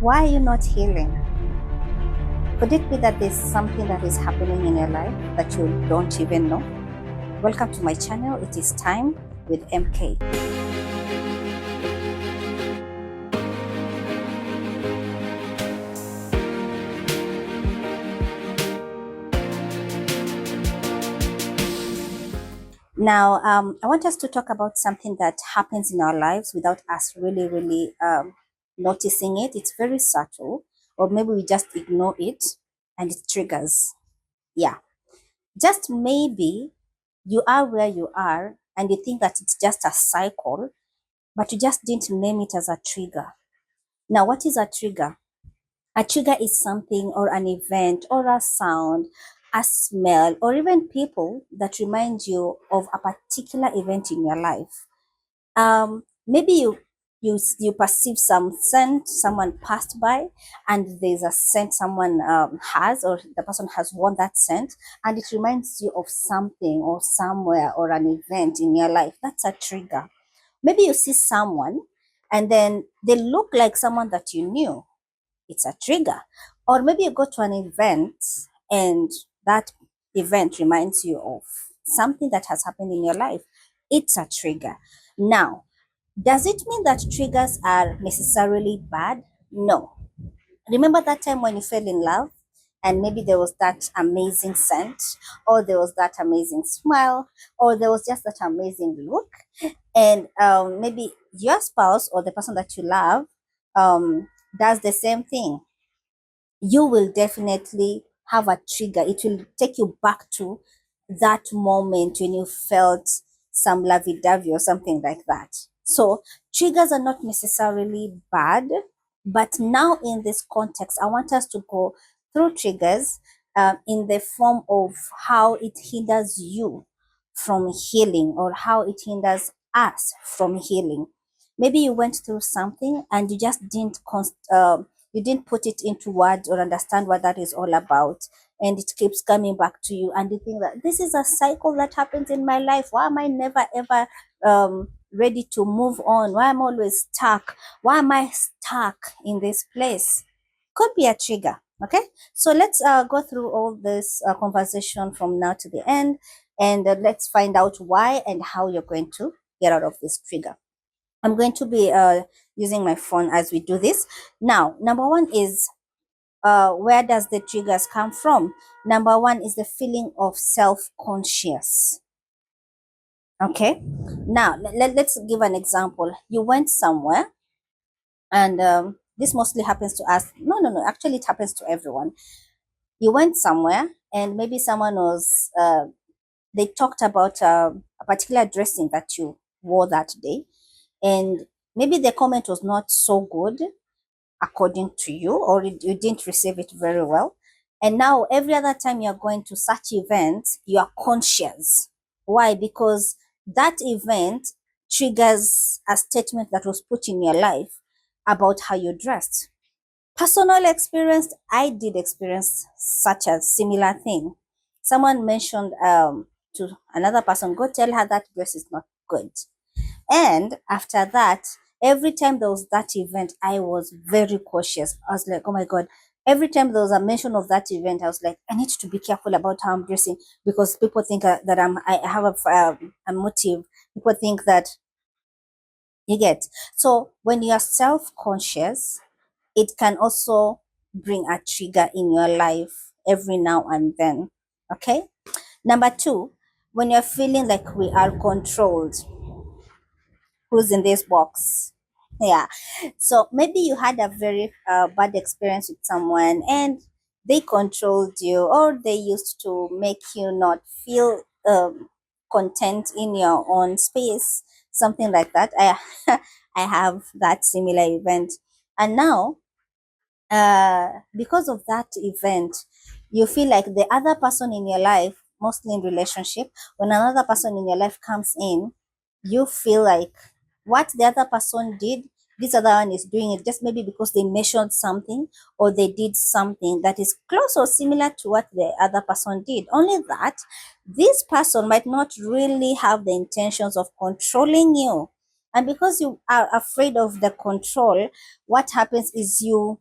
Why are you not healing? Could it be that there's something that is happening in your life that you don't even know? Welcome to my channel. It is Time with MK. Now, I want us to talk about something that happens in our lives without us really noticing it. It's very subtle, or maybe we just ignore it and it triggers. Yeah, just maybe you are where you are and you think that it's just a cycle, but you just didn't name it as a trigger. Now, what is a trigger? A trigger is something or an event or a sound, a smell, or even people that remind you of a particular event in your life. Maybe you perceive some scent someone passed by, and there's a scent someone has, or the person has worn that scent, and it reminds you of something or somewhere or an event in your life. That's a trigger. Maybe you see someone and then they look like someone that you knew. It's a trigger. Or maybe you go to an event and that event reminds you of something that has happened in your life. It's a trigger. Now, does it mean that triggers are necessarily bad? No. Remember that time when you fell in love and maybe there was that amazing scent, or there was that amazing smile, or there was just that amazing look, and maybe your spouse or the person that you love does the same thing. You will definitely have a trigger. It will take you back to that moment when you felt some lovey-dovey or something like that. So triggers are not necessarily bad, but now in this context, I want us to go through triggers in the form of how it hinders you from healing, or how it hinders us from healing. Maybe you went through something and you just you didn't put it into words or understand what that is all about, and it keeps coming back to you, and you think that this is a cycle that happens in my life. Why am I never ever ready to move on? Why am I always stuck? Why am I stuck in this place? Could be a trigger. Okay, so let's go through all this conversation from now to the end, and let's find out why and how you're going to get out of this trigger. I'm going to be using my phone as we do this. Now, number one is where does the triggers come from? Number one is the feeling of self-conscious. Okay. Now, let's give an example. You went somewhere, and this mostly happens to us. No. Actually, it happens to everyone. You went somewhere, and maybe someone was, they talked about a particular dressing that you wore that day, and maybe the comment was not so good according to you, or you didn't receive it very well. And now every other time you're going to such events, you are conscious. Why? Because that event triggers a statement that was put in your life about how you dressed. Personal experience, I did experience such a similar thing. Someone mentioned to another person, go tell her that dress is not good. And after that, every time there was that event, I was very cautious. I was like, oh my God. Every time there was a mention of that event, I was like, I need to be careful about how I'm dressing, because people think that I have a motive. People think that you get. So when you are self-conscious, it can also bring a trigger in your life every now and then. Okay. Number two, when you're feeling like we are controlled, who's in this box? Yeah. So maybe you had a very bad experience with someone and they controlled you, or they used to make you not feel content in your own space, something like that. I have that similar event. And now, because of that event, you feel like the other person in your life, mostly in relationship, when another person in your life comes in, you feel like what the other person did, this other one is doing it, just maybe because they mentioned something or they did something that is close or similar to what the other person did. Only that this person might not really have the intentions of controlling you. And because you are afraid of the control, what happens is you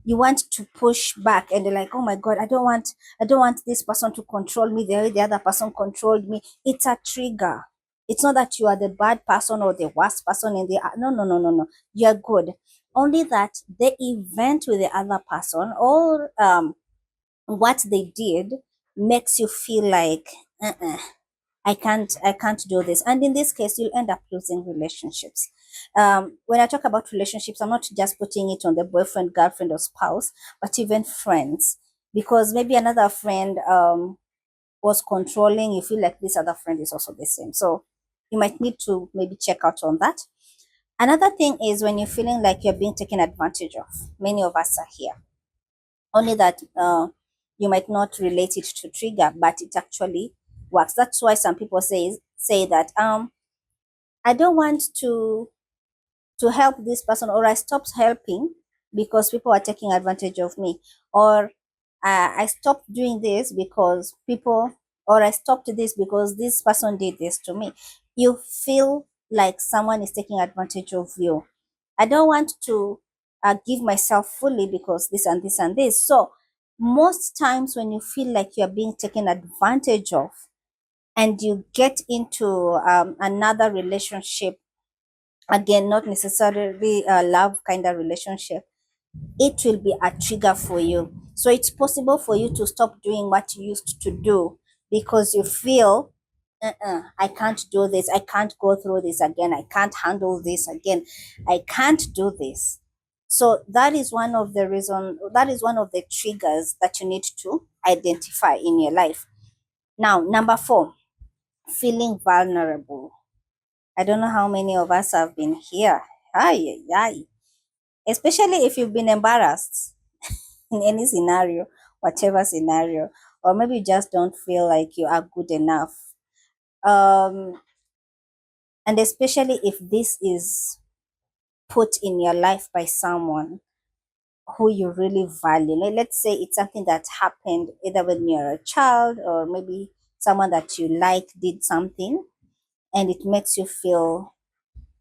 you want to push back, and you're like, oh my god, I don't want this person to control me the way the other person controlled me. It's a trigger. It's not that you are the bad person or the worst person in the, no, no, no, no, no, you're good. Only that the event with the other person, or what they did, makes you feel like, uh-uh, I can't do this. And in this case, you'll end up losing relationships. When I talk about relationships, I'm not just putting it on the boyfriend, girlfriend, or spouse, but even friends. Because maybe another friend was controlling, you feel like this other friend is also the same. So you might need to maybe check out on that. Another thing is when you're feeling like you're being taken advantage of. Many of us are here. Only that you might not relate it to trigger, but it actually works. That's why some people say that I don't want to help this person, or I stopped helping because people are taking advantage of me, or I stopped doing this because people, or I stopped this because this person did this to me. You feel like someone is taking advantage of you. I don't want to give myself fully because this and this and this. So most times when you feel like you're being taken advantage of, and you get into another relationship, again, not necessarily a love kind of relationship, it will be a trigger for you. So it's possible for you to stop doing what you used to do because you feel, I can't do this. I can't go through this again. I can't handle this again. I can't do this. So that is one of the reason, that is one of the triggers that you need to identify in your life. Now, number 4, feeling vulnerable. I don't know how many of us have been here. Ay, ay, ay. Especially if you've been embarrassed in any scenario, whatever scenario, or maybe you just don't feel like you are good enough. Um, and especially if this is put in your life by someone who you really value. Let's say it's something that happened either when you're a child, or maybe someone that you like did something and it makes you feel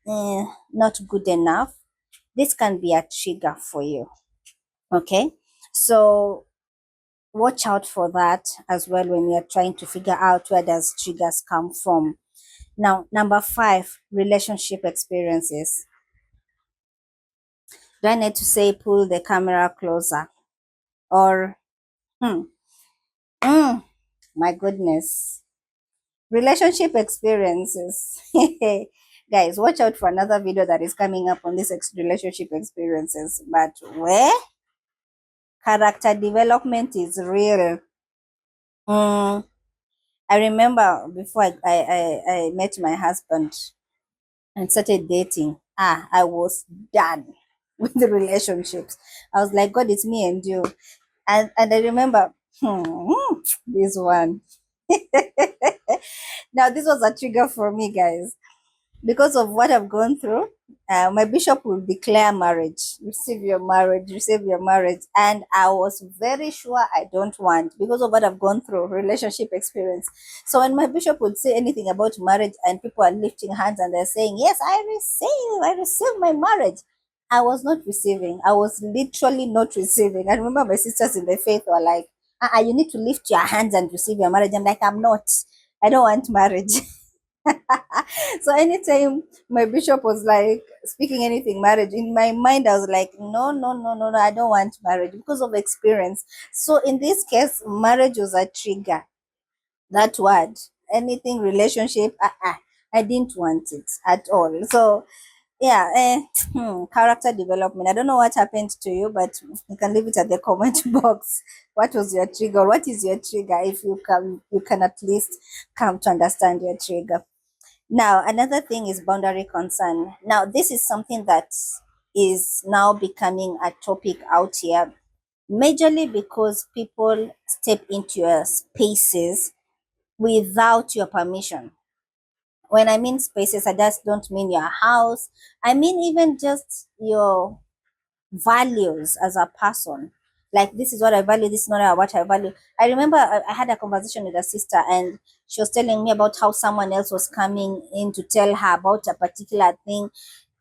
not good enough. This can be a trigger for you. Okay. So watch out for that as well when you're trying to figure out where does triggers come from. Now, number 5, relationship experiences. Do I need to say pull the camera closer? Or, hmm, mm, my goodness. Relationship experiences. Guys, watch out for another video that is coming up on this relationship experiences. But where character development is real. Mm, I remember before I met my husband and started dating, I was done with the relationships. I was like, God, it's me and you. And I remember, this one. Now, this was a trigger for me, guys, because of what I've gone through. My bishop will declare marriage, receive your marriage. And I was very sure I don't want, because of what I've gone through, relationship experience. So when my bishop would say anything about marriage and people are lifting hands and they're saying, yes, I receive my marriage. I was not receiving. I was literally not receiving. I remember my sisters in the faith were like, you need to lift your hands and receive your marriage. I'm like, I'm not. I don't want marriage. So anytime my bishop was like speaking anything marriage, in my mind I was like, no, no, no, no, no, I don't want marriage because of experience. So in this case, marriage was a trigger. That word, anything relationship, I didn't want it at all. So yeah, character development. I don't know what happened to you, but you can leave it at the comment box. What was your trigger? What is your trigger? If you can at least come to understand your trigger. Now, another thing is boundary concern. Now, this is something that is now becoming a topic out here, majorly because people step into your spaces without your permission. When I mean spaces, I just don't mean your house. I mean even just your values as a person. Like, this is what I value, this is not what I value. I remember I had a conversation with a sister, and she was telling me about how someone else was coming in to tell her about a particular thing.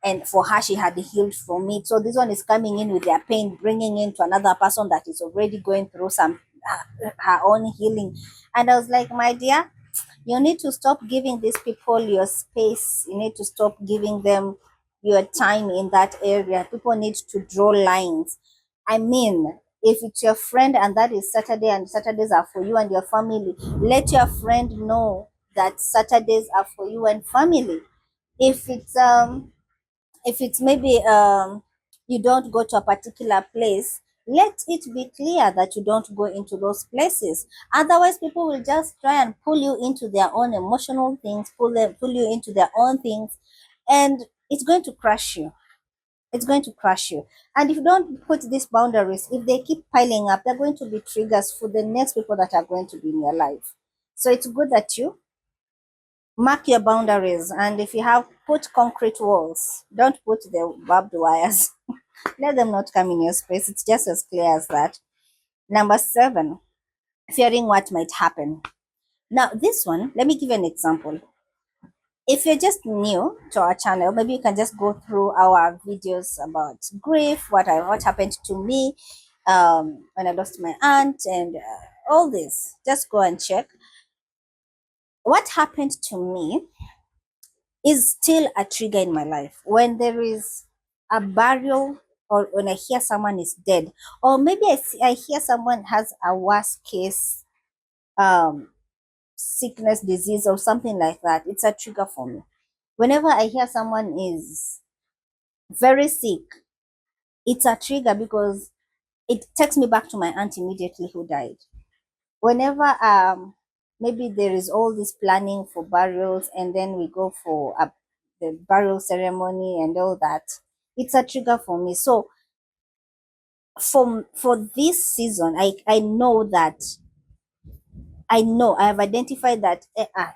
and for her, she had healed from it. So this one is coming in with their pain, bringing in to another person that is already going through some her own healing. And I was like, my dear, you need to stop giving these people your space. You need to stop giving them your time in that area. People need to draw lines. I mean, if it's your friend and that is Saturday and Saturdays are for you and your family, let your friend know that Saturdays are for you and family. If it's maybe you don't go to a particular place, let it be clear that you don't go into those places. Otherwise, people will just try and pull you into their own emotional things, pull you into their own things, and it's going to crush you. It's going to crush you. And if you don't put these boundaries, if they keep piling up, they're going to be triggers for the next people that are going to be in your life. So it's good that you mark your boundaries, and if you have, put concrete walls. Don't put the barbed wires. Let them not come in your space. It's just as clear as that. Number 7, fearing what might happen. Now this one, let me give you an example. If you're just new to our channel, maybe you can just go through our videos about grief, what happened to me when I lost my aunt, and all this. Just go and check. What happened to me is still a trigger in my life. When there is a burial, or when I hear someone is dead, or maybe I hear someone has a worst case um, sickness, disease, or something like that, it's a trigger for me. Whenever I hear someone is very sick, it's a trigger because it takes me back to my aunt immediately who died. Whenever maybe there is all this planning for burials, and then we go for the burial ceremony and all that, it's a trigger for me. So for this season, I know that I have identified that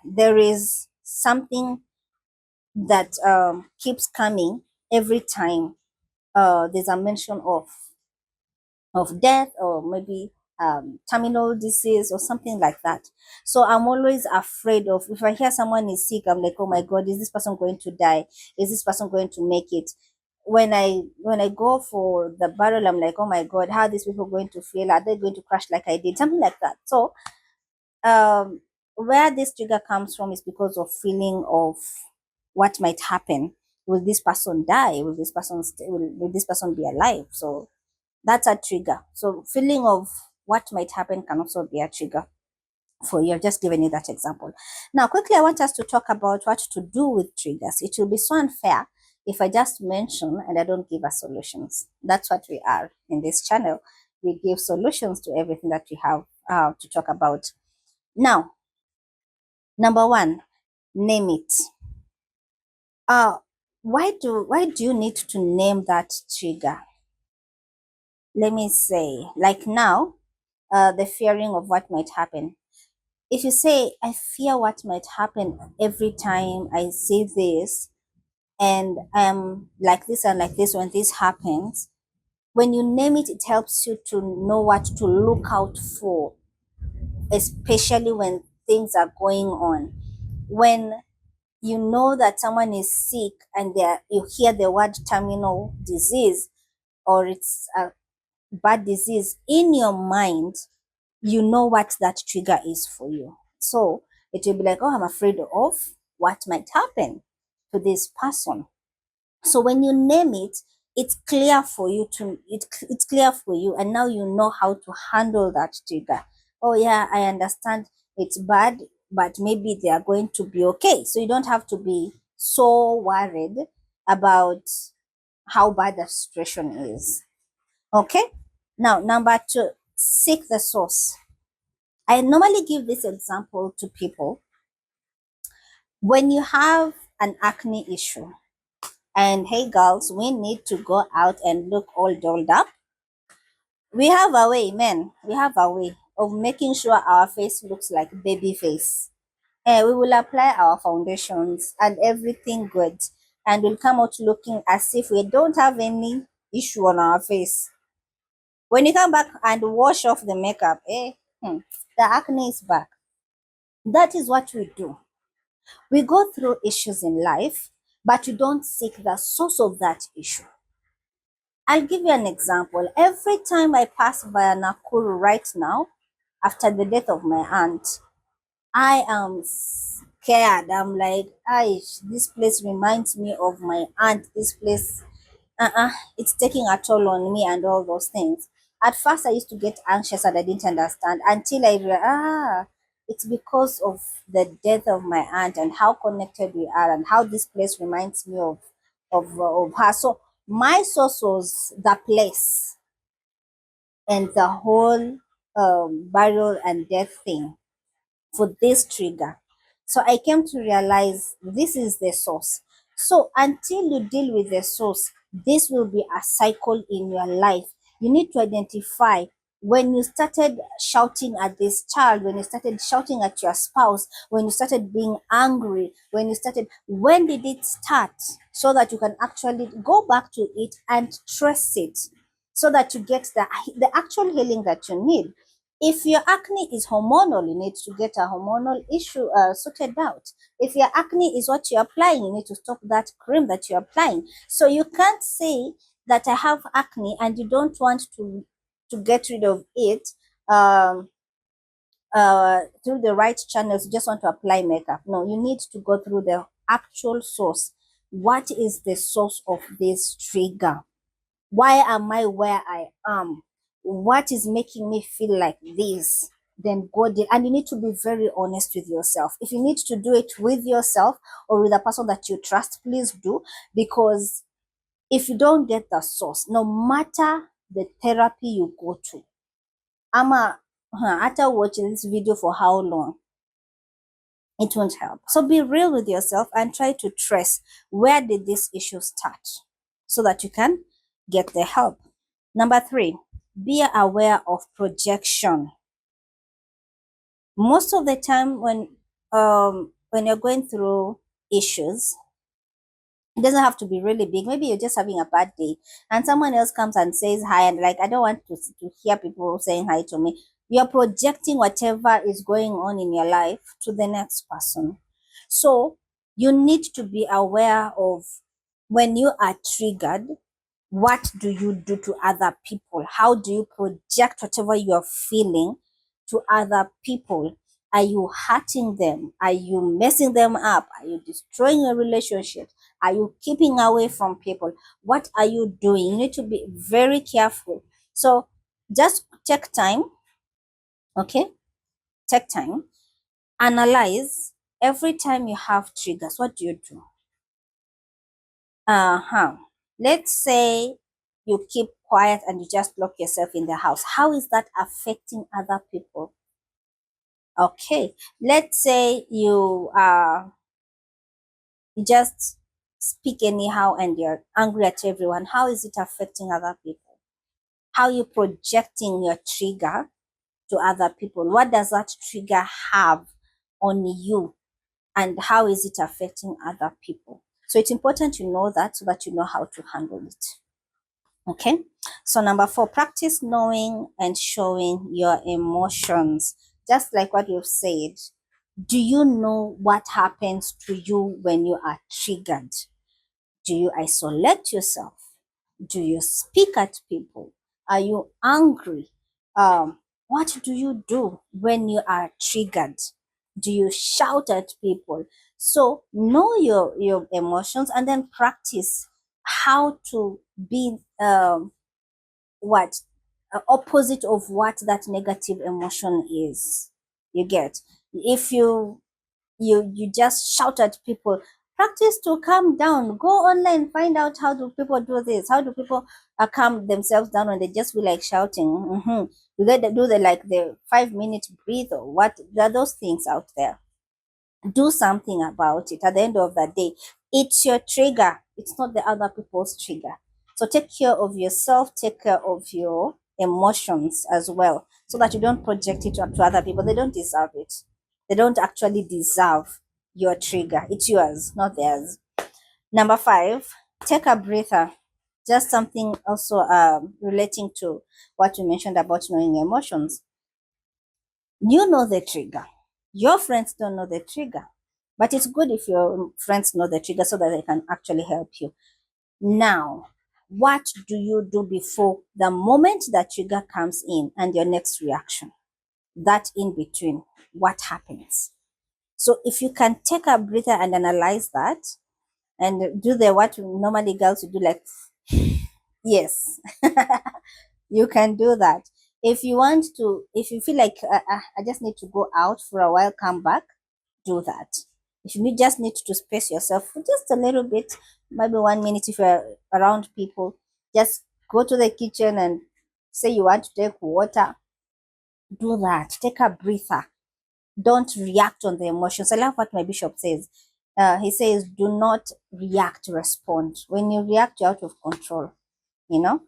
there is something that keeps coming every time there's a mention of death, or maybe terminal disease or something like that. So I'm always afraid of, if I hear someone is sick, I'm like, oh my God, is this person going to die? Is this person going to make it? When I go for the burial, I'm like, oh my God, how are these people going to feel? Are they going to crash like I did? Something like that. So um, where this trigger comes from is because of feeling of what might happen. Will this person die? Will this person be alive? So that's a trigger. So feeling of what might happen can also be a trigger for you. I've just given you that example. Now, quickly, I want us to talk about what to do with triggers. It will be so unfair if I just mention and I don't give us solutions. That's what we are in this channel. We give solutions to everything that we have to talk about. Now, number 1, name it. Uh, why do you need to name that trigger? Let me say, like now, the fearing of what might happen. If you say, I fear what might happen every time I see this, and I'm like this and like this when this happens, when you name it, it helps you to know what to look out for, especially when things are going on. When you know that someone is sick and you hear the word terminal disease, or it's a bad disease, in your mind, you know what that trigger is for you. So it will be like, oh, I'm afraid of what might happen to this person. So when you name it, it's clear for you it's clear for you, and now you know how to handle that trigger. Oh yeah, I understand it's bad, but maybe they are going to be okay. So you don't have to be so worried about how bad the situation is. Okay? Now, number 2, seek the source. I normally give this example to people. When you have an acne issue, and hey girls, we need to go out and look all dolled up. We have a way, men. We have a way of making sure our face looks like baby face. And we will apply our foundations and everything good, and we'll come out looking as if we don't have any issue on our face. When you come back and wash off the makeup, the acne is back. That is what we do. We go through issues in life, but you don't seek the source of that issue. I'll give you an example. Every time I pass via Nakuru right now, after the death of my aunt, I am scared. I'm like, this place reminds me of my aunt. This place, it's taking a toll on me and all those things. At first, I used to get anxious and I didn't understand until I realized, it's because of the death of my aunt and how connected we are and how this place reminds me of her. So my source was the place and the whole burial and death thing for this trigger. So I came to realize this is the source. So until you deal with the source, this will be a cycle in your life. You need to identify when you started shouting at this child, when you started shouting at your spouse, when you started being angry, when did it start? So that you can actually go back to it and trace it so that you get the actual healing that you need. If your acne is hormonal, you need to get a hormonal issue sorted out. If your acne is what you're applying, you need to stop that cream that you're applying. So you can't say that I have acne and you don't want to get rid of it um, through the right channels. You just want to apply makeup. No, you need to go through the actual source. What is the source of this trigger? Why am I where I am? What is making me feel like this? Then go there. And you need to be very honest with yourself. If you need to do it with yourself or with a person that you trust, please do. Because if you don't get the source, no matter the therapy you go to, after watching this video for how long, it won't help. So be real with yourself and try to trace where did this issue start so that you can get the help. Number 3, be aware of projection. Most of the time when you're going through issues, it doesn't have to be really big. Maybe you're just having a bad day and someone else comes and says hi, and like, I don't want to hear people saying hi to me. You're projecting whatever is going on in your life to the next person. So you need to be aware of when you are triggered, what do you do to other people? How do you project whatever you're feeling to other people? Are you hurting them? Are you messing them up? Are you destroying your relationship? Are you keeping away from people? What are you doing? You need to be very careful. So just take time, okay? Take time, analyze every time you have triggers. What do you do? Let's say you keep quiet and you just lock yourself in the house. How is that affecting other people? Okay. Let's say you just speak anyhow and you're angry at everyone. How is it affecting other people? How are you projecting your trigger to other people? What does that trigger have on you? And how is it affecting other people? So it's important to know that so that you know how to handle it. Okay, so number 4, practice knowing and showing your emotions. Just like what you've said, do you know what happens to you when you are triggered? Do you isolate yourself? Do you speak at people? Are you angry? What do you do when you are triggered? Do you shout at people? So know your emotions and then practice how to be what opposite of what that negative emotion is. You get, if you just shout at people, practice to calm down. Go online, find out how do people do this, how do people calm themselves down when they just feel like shouting. Do they do the like the 5-minute breathe or what? There are those things out there. Do something about it. At the end of the day, it's your trigger, it's not the other people's trigger. So take care of yourself, take care of your emotions as well, so that you don't project it to other people. They don't deserve it. They don't actually deserve your trigger. It's yours, not theirs. Number 5, take a breather. Just something also relating to what you mentioned about knowing emotions. You know the trigger. Your friends don't know the trigger. But it's good if your friends know the trigger so that they can actually help you. Now, what do you do before the moment that trigger comes in and your next reaction? That in between, what happens? So if you can take a breather and analyze that and do the what normally girls would do, like, yes, you can do that. If you want to, if you feel like I just need to go out for a while, come back, do that. If you just need to space yourself for just a little bit, maybe 1 minute, if you're around people, just go to the kitchen and say you want to take water, do that. Take a breather. Don't react on the emotions. I love what my bishop says. He says, do not react, respond. When you react, you're out of control, you know?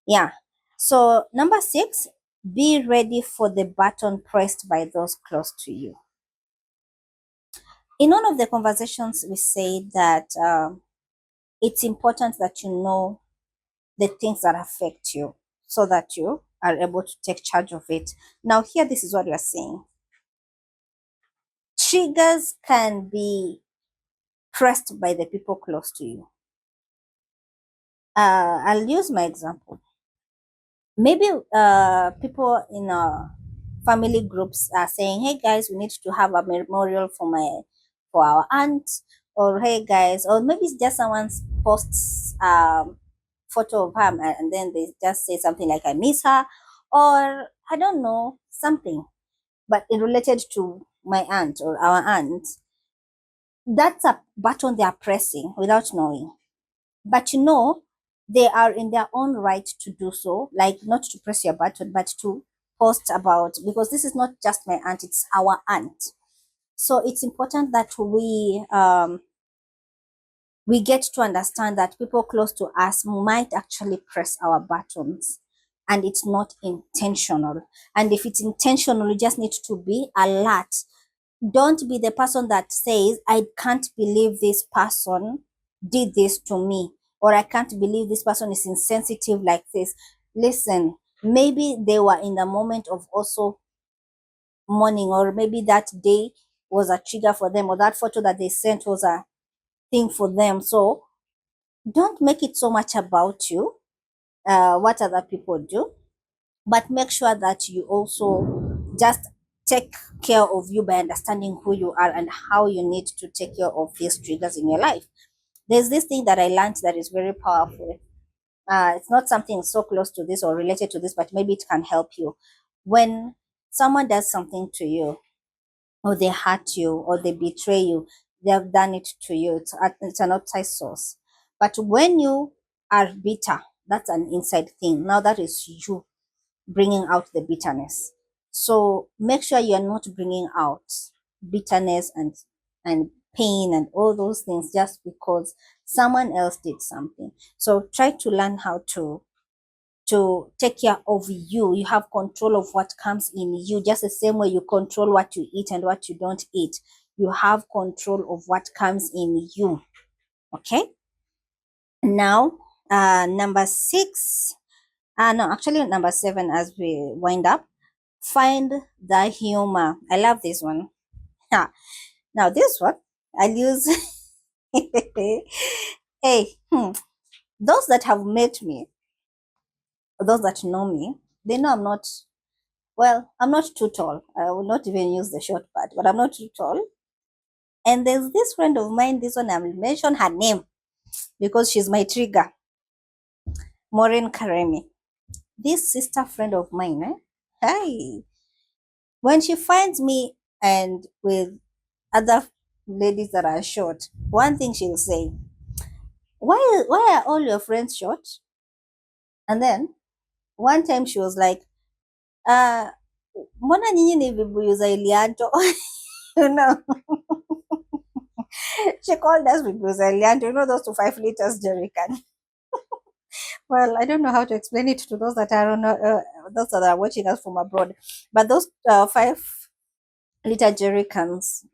Yeah. So, number 6, be ready for the button pressed by those close to you. In one of the conversations, we say that it's important that you know the things that affect you so that you are able to take charge of it. Now, here, this is what we are saying. Triggers can be pressed by the people close to you. I'll use my example. Maybe people in family groups are saying, "Hey guys, we need to have a memorial for our aunt," or "Hey guys," or maybe it's just someone's posts photo of her and then they just say something like, "I miss her," or I don't know, something, but it related to my aunt or our aunt. That's a button they are pressing without knowing. But you know, they are in their own right to do so, like not to press your button, but to post about, because this is not just my aunt, it's our aunt. So it's important that we get to understand that people close to us might actually press our buttons and it's not intentional. And if it's intentional, you just need to be alert. Don't be the person that says, I can't believe this person did this to me, or I can't believe this person is insensitive like this. Listen, maybe they were in the moment of also mourning, or maybe that day was a trigger for them, or that photo that they sent was a thing for them. So don't make it so much about you, what other people do, but make sure that you also just take care of you by understanding who you are and how you need to take care of these triggers in your life. There's this thing that I learned that is very powerful. It's not something so close to this or related to this, but maybe it can help you. When someone does something to you, or they hurt you, or they betray you, they have done it to you. It's an outside source. But when you are bitter, that's an inside thing. Now that is you bringing out the bitterness. So make sure you're not bringing out bitterness and pain and all those things just because someone else did something. So try to learn how to take care of you. You have control of what comes in you, just the same way you control what you eat and what you don't eat. You have control of what comes in you. Okay. Now, number 6. No, actually number 7, as we wind up, find the humor. I love this one. Now this one, I'll use. Hey, those that have met me, those that know me, they know I'm not, well, I'm not too tall. I will not even use the short part, but I'm not too tall. And there's this friend of mine, this one, I will mention her name because she's my trigger, Maureen Karemi. This sister friend of mine, hi. When she finds me and with other ladies that are short, one thing she'll say, why are all your friends short? And then one time she was like, uh, mbona nyinyi ni vibuyu za Ilianto? You know, she called us vibuyu za Ilianto, you know, those 5 liters jerrycan. Well, I don't know how to explain it to those that are on, those that are watching us from abroad, but those 5 liter jerry cans,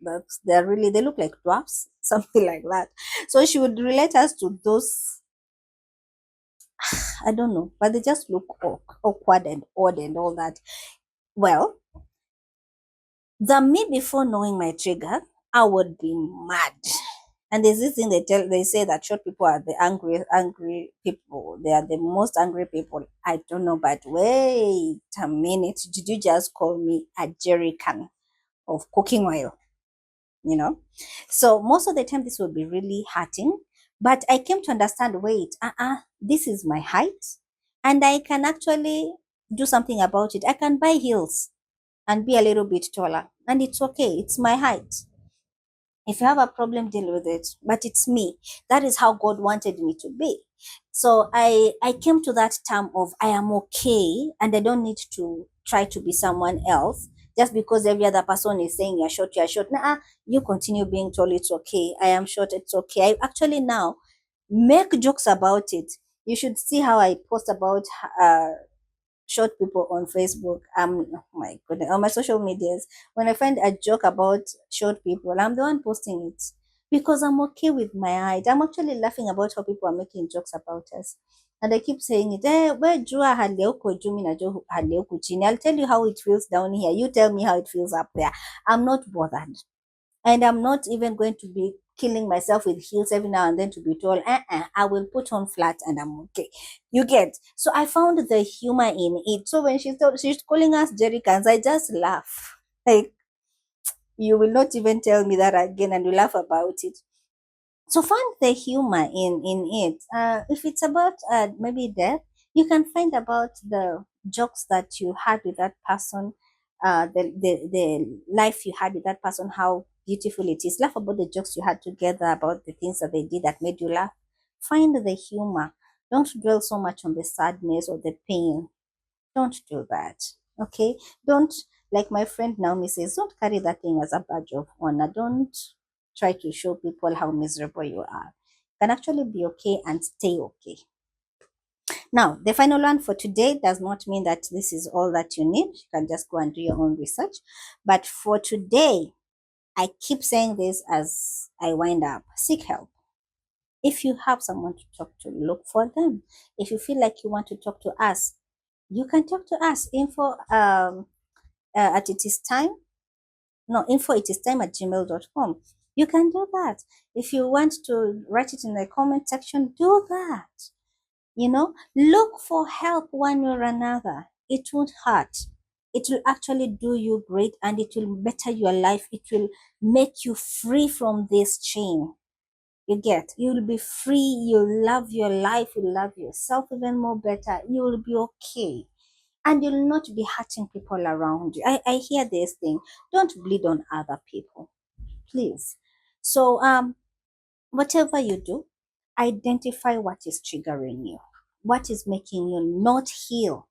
they're really, they look like dwarfs, something like that. So she would relate us to those, I don't know, but they just look awkward and odd and all that. Well, the me before knowing my trigger, I would be mad. And there's this thing they say that short people are the angry people. They are the most angry people. I don't know, but wait a minute. Did you just call me a jerry can of cooking oil? You know? So most of the time this will be really hurting. But I came to understand, wait, this is my height, and I can actually do something about it. I can buy heels and be a little bit taller, and it's okay. It's my height. If you have a problem, deal with it. But it's me. That is how God wanted me to be. So I came to that term of I am okay, and I don't need to try to be someone else just because every other person is saying you're short, you're short. Nah, you continue being tall, it's okay. I am short, it's okay. I actually now make jokes about it. You should see how I post about uh short people on Facebook. Oh my goodness, on my social medias. When I find a joke about short people, I'm the one posting it because I'm okay with my height. I'm actually laughing about how people are making jokes about us. And I keep saying it, where jua hali ya huko juu, mimi najua hali ya huku chini. I'll tell you how it feels down here. You tell me how it feels up there. I'm not bothered. And I'm not even going to be killing myself with heels every now and then to be tall. I will put on flat and I'm okay. You get? So I found the humor in it. So when she's calling us jerry cans, I just laugh. Like, you will not even tell me that again, and you laugh about it. So find the humor in it. If it's about maybe death, you can find about the jokes that you had with that person, the life you had with that person, how beautiful it is. Laugh about the jokes you had together, about the things that they did that made you laugh. Find the humor. Don't dwell so much on the sadness or the pain. Don't do that. Okay? Don't, like my friend Naomi says, don't carry that thing as a badge of honor. Don't try to show people how miserable you are. You can actually be okay and stay okay. Now, the final one for today does not mean that this is all that you need. You can just go and do your own research. But for today, I keep saying this as I wind up. Seek help. If you have someone to talk to, look for them. If you feel like you want to talk to us, you can talk to us. At it is time. No, info it is time at gmail.com. You can do that. If you want to write it in the comment section, do that. Look for help one way or another. It won't hurt. It will actually do you great, and it will better your life. It will make you free from this chain. You get, you'll be free. You'll love your life. You'll love yourself even more better. You will be okay. And you'll not be hurting people around you. I hear this thing. Don't bleed on other people, please. So, whatever you do, identify what is triggering you, what is making you not heal,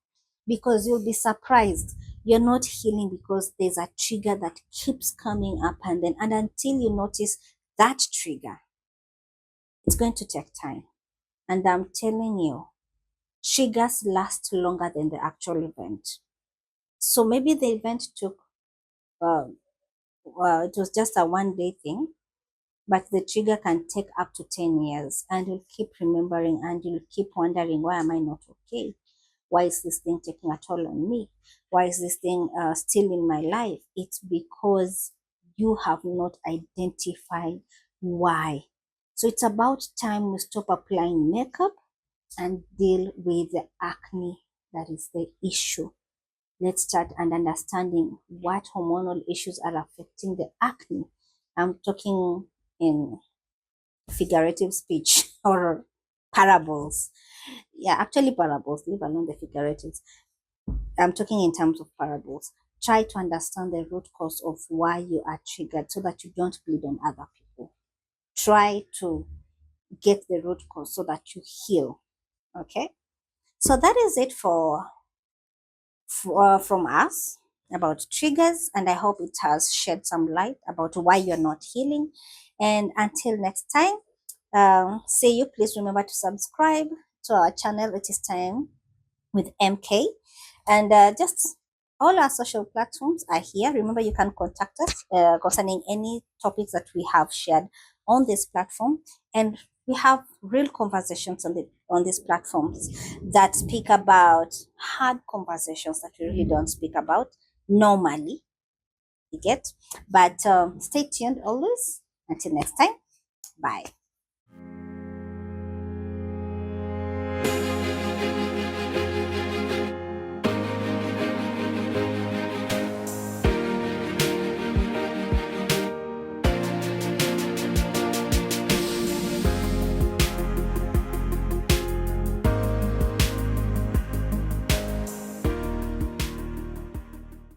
because you'll be surprised. You're not healing because there's a trigger that keeps coming up, and until you notice that trigger, it's going to take time. And I'm telling you, triggers last longer than the actual event. So maybe the event took, uh, it was just a 1 day thing, but the trigger can take up to 10 years, and you'll keep remembering, and you'll keep wondering, why am I not okay? Why is this thing taking a toll on me? Why is this thing still in my life? It's because you have not identified why. So it's about time we stop applying makeup and deal with the acne that is the issue. Let's start and understanding what hormonal issues are affecting the acne. I'm talking in figurative speech or parables. Yeah, actually parables, leave alone the figuratives. I'm talking in terms of parables. Try to understand the root cause of why you are triggered so that you don't bleed on other people. Try to get the root cause so that you heal. Okay? So that is it from us about triggers, and I hope it has shed some light about why you're not healing. And until next time, see you. Please remember to subscribe to our channel. It is time with MK, and just all our social platforms are here. Remember, you can contact us concerning any topics that we have shared on this platform, and we have real conversations on these platforms that speak about hard conversations that we really don't speak about normally. get. But stay tuned always. Until next time, bye.